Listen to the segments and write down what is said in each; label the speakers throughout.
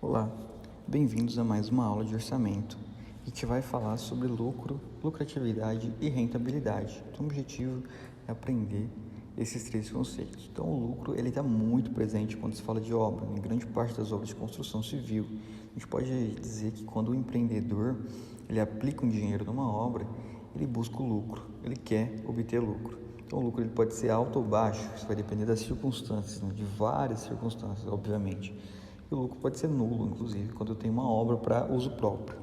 Speaker 1: Olá, bem-vindos a mais uma aula de orçamento. A gente vai falar sobre lucro, lucratividade e rentabilidade. Então, o objetivo é aprender esses três conceitos. Então, o lucro ele está muito presente quando se fala de obra, em grande parte das obras de construção civil. A gente pode dizer que quando o empreendedor ele aplica um dinheiro numa obra, ele busca o lucro, ele quer obter lucro. Então, o lucro ele pode ser alto ou baixo, isso vai depender das circunstâncias, de várias circunstâncias, obviamente. E o lucro pode ser nulo, inclusive, quando eu tenho uma obra para uso próprio.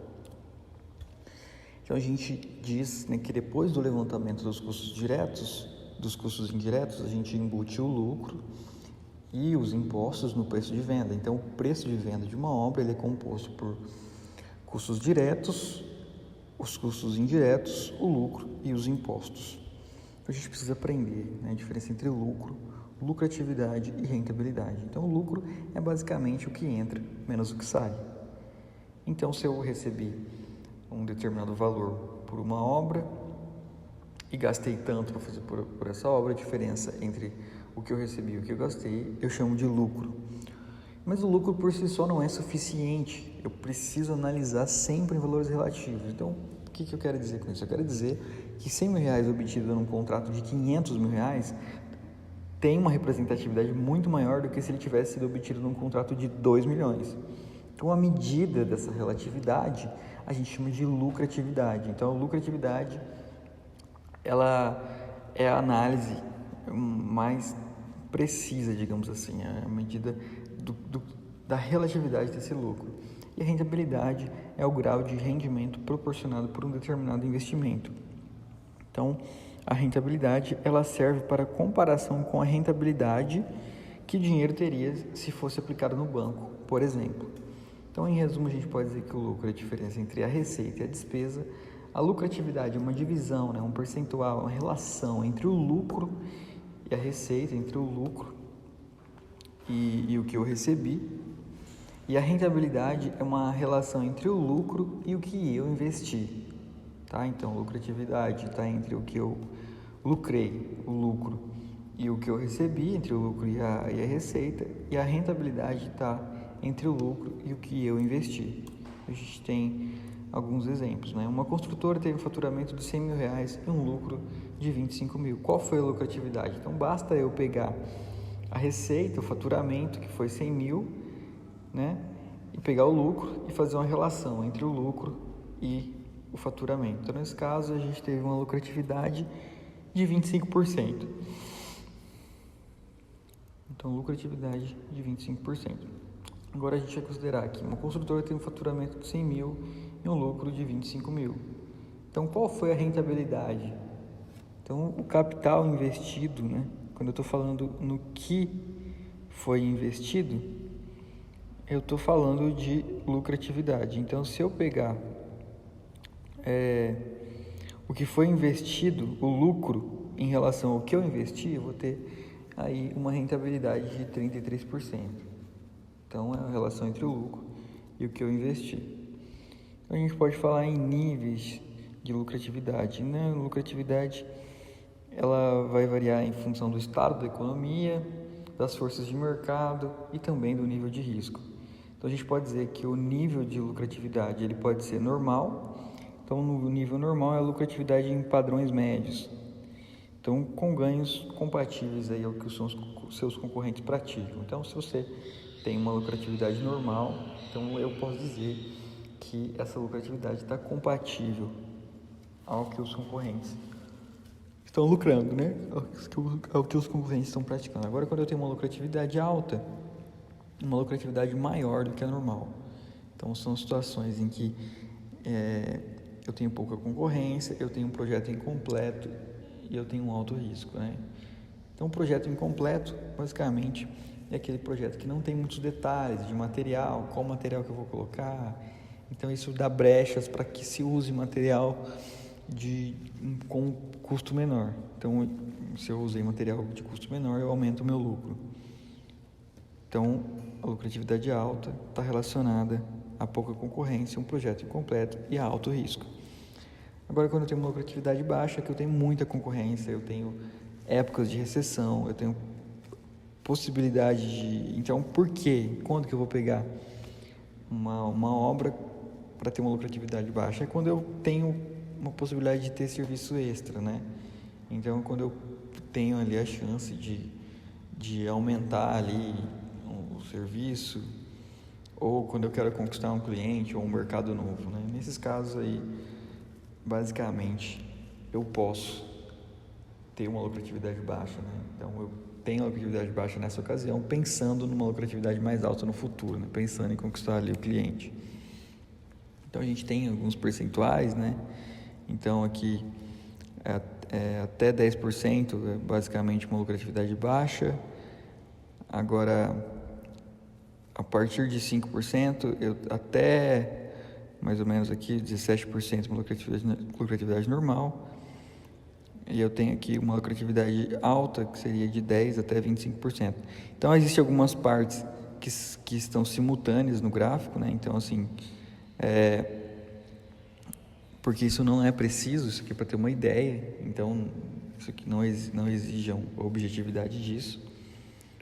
Speaker 1: Então, a gente diz que depois do levantamento dos custos diretos, dos custos indiretos, a gente embute o lucro e os impostos no preço de venda. Então, o preço de venda de uma obra ele é composto por custos diretos, os custos indiretos, o lucro e os impostos. Então, a gente precisa aprender a diferença entre lucro, lucratividade e rentabilidade. Então, o lucro é basicamente o que entra menos o que sai. Então, se eu recebi um determinado valor por uma obra e gastei tanto para fazer por essa obra, a diferença entre o que eu recebi e o que eu gastei, eu chamo de lucro. Mas o lucro por si só não é suficiente. Eu preciso analisar sempre em valores relativos. Então, o que eu quero dizer com isso? Eu quero dizer que R$100.000 obtido num contrato de R$500.000 tem uma representatividade muito maior do que se ele tivesse sido obtido num contrato de 2 milhões. Então, a medida dessa relatividade, a gente chama de lucratividade. Então, a lucratividade, ela é a análise mais precisa, digamos assim, é a medida da relatividade desse lucro. E a rentabilidade é o grau de rendimento proporcionado por um determinado investimento. Então, a rentabilidade ela serve para comparação com a rentabilidade que o dinheiro teria se fosse aplicado no banco, por exemplo. Então, em resumo, a gente pode dizer que o lucro é a diferença entre a receita e a despesa. A lucratividade é uma divisão, um percentual, uma relação entre o lucro e a receita, entre o lucro e o que eu recebi. E a rentabilidade é uma relação entre o lucro e o que eu investi. Tá? Então, lucratividade está entre o que eu lucrei, o lucro, e o que eu recebi, entre o lucro e a receita, e a rentabilidade está entre o lucro e o que eu investi. A gente tem alguns exemplos. Uma construtora teve um faturamento de R$100.000 e um lucro de R$25.000. Qual foi a lucratividade? Então, basta eu pegar a receita, o faturamento, que foi R$100.000, e pegar o lucro e fazer uma relação entre o lucro e o faturamento. Então, nesse caso, a gente teve uma lucratividade de 25%. Então, lucratividade de 25%. Agora, a gente vai considerar aqui, uma construtora tem um faturamento de R$100.000 e um lucro de R$25.000. Então, qual foi a rentabilidade? Então, o capital investido, quando eu estou falando no que foi investido, eu estou falando de lucratividade. Então, se eu pegar o que foi investido, o lucro, em relação ao que eu investi, eu vou ter aí uma rentabilidade de 33%. Então, é a relação entre o lucro e o que eu investi. Então, a gente pode falar em níveis de lucratividade. A lucratividade ela vai variar em função do estado da economia, das forças de mercado e também do nível de risco. Então, a gente pode dizer que o nível de lucratividade ele pode ser normal. Então, no nível normal é a lucratividade em padrões médios. Então, com ganhos compatíveis aí ao que os seus concorrentes praticam. Então, se você tem uma lucratividade normal, então eu posso dizer que essa lucratividade está compatível ao que os concorrentes estão lucrando, ao que os concorrentes estão praticando. Agora, quando eu tenho uma lucratividade alta, uma lucratividade maior do que a normal. Então, são situações em que eu tenho pouca concorrência, eu tenho um projeto incompleto e eu tenho um alto risco. Então, um projeto incompleto, basicamente, é aquele projeto que não tem muitos detalhes de material, qual material que eu vou colocar. Então, isso dá brechas para que se use material com custo menor. Então, se eu usei material de custo menor, eu aumento o meu lucro. Então, a lucratividade alta está relacionada a pouca concorrência, um projeto incompleto e a alto risco. Agora, quando eu tenho uma lucratividade baixa, que eu tenho muita concorrência, eu tenho épocas de recessão, eu tenho possibilidade de... Então, por quê? Quando que eu vou pegar uma obra para ter uma lucratividade baixa? É quando eu tenho uma possibilidade de ter serviço extra, né? Então, quando eu tenho ali a chance de aumentar ali o serviço, ou quando eu quero conquistar um cliente ou um mercado novo, né? Nesses casos aí, basicamente, eu posso ter uma lucratividade baixa, né? Então, eu tenho lucratividade baixa nessa ocasião, pensando numa lucratividade mais alta no futuro, né? Pensando em conquistar ali o cliente. Então, a gente tem alguns percentuais, né? Então, aqui, até 10% é basicamente uma lucratividade baixa. Agora, a partir de 5%, até mais ou menos aqui 17% uma lucratividade normal. E eu tenho aqui uma lucratividade alta, que seria de 10% até 25%. Então, existem algumas partes que estão simultâneas no gráfico, né? Então, assim, porque isso não é preciso, isso aqui é para ter uma ideia. Então, isso aqui não exige a objetividade disso.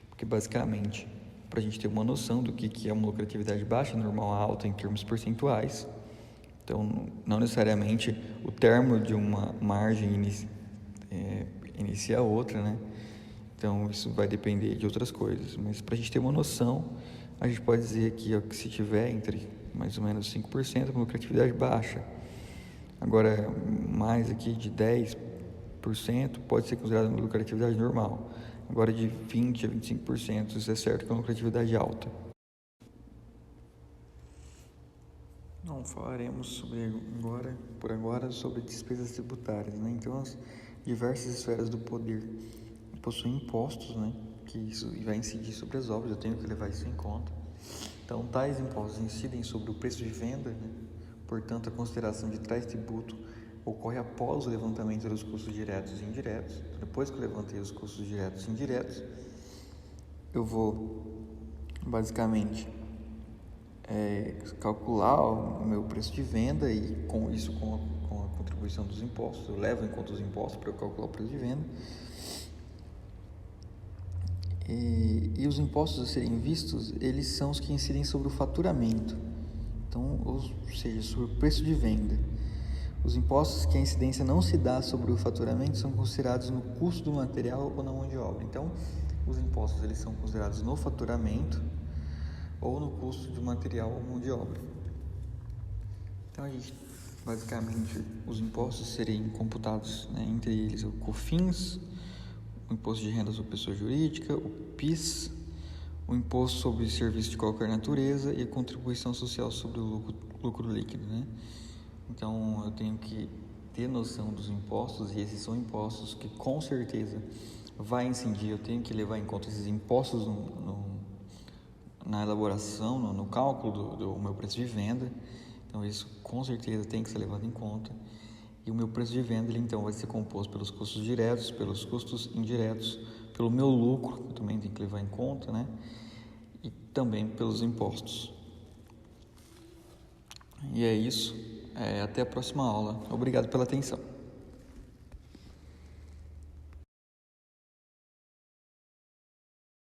Speaker 1: Porque, basicamente, para a gente ter uma noção do que é uma lucratividade baixa, normal, alta em termos percentuais. Então, não necessariamente o termo de uma margem inicia a outra, né? Então, isso vai depender de outras coisas. Mas, para a gente ter uma noção, a gente pode dizer aqui ó, que se tiver entre mais ou menos 5%, é uma lucratividade baixa. Agora, mais aqui de 10% pode ser considerado uma lucratividade normal. Agora, de 20% a 25%, isso é certo que é uma lucratividade alta. Não falaremos por agora sobre despesas tributárias, né? Então, as diversas esferas do poder possuem impostos, né? Que isso vai incidir sobre as obras, eu tenho que levar isso em conta. Então, tais impostos incidem sobre o preço de venda, né? Portanto, a consideração de tais tributo ocorre após o levantamento dos custos diretos e indiretos. Então, depois que eu levantei os custos diretos e indiretos, eu vou, basicamente, calcular o meu preço de venda e com isso, com a contribuição dos impostos, eu levo em conta os impostos para eu calcular o preço de venda. E os impostos a serem vistos, eles são os que incidem sobre o faturamento, então, ou seja, sobre o preço de venda. Os impostos que a incidência não se dá sobre o faturamento são considerados no custo do material ou na mão de obra. Então, os impostos eles são considerados no faturamento ou no custo do material ou mão de obra. Então, basicamente, os impostos serem computados, né, entre eles o COFINS, o Imposto de Renda sobre Pessoa Jurídica, o PIS, o Imposto sobre Serviço de qualquer natureza e a Contribuição Social sobre o lucro líquido, né? Então, eu tenho que ter noção dos impostos, e esses são impostos que, com certeza, vai incidir. Eu tenho que levar em conta esses impostos na elaboração, no cálculo do meu preço de venda. Então, isso, com certeza, tem que ser levado em conta. E o meu preço de venda, ele, então, vai ser composto pelos custos diretos, pelos custos indiretos, pelo meu lucro, que eu também tenho que levar em conta, né? E também pelos impostos. E é isso. Até a próxima aula. Obrigado pela atenção.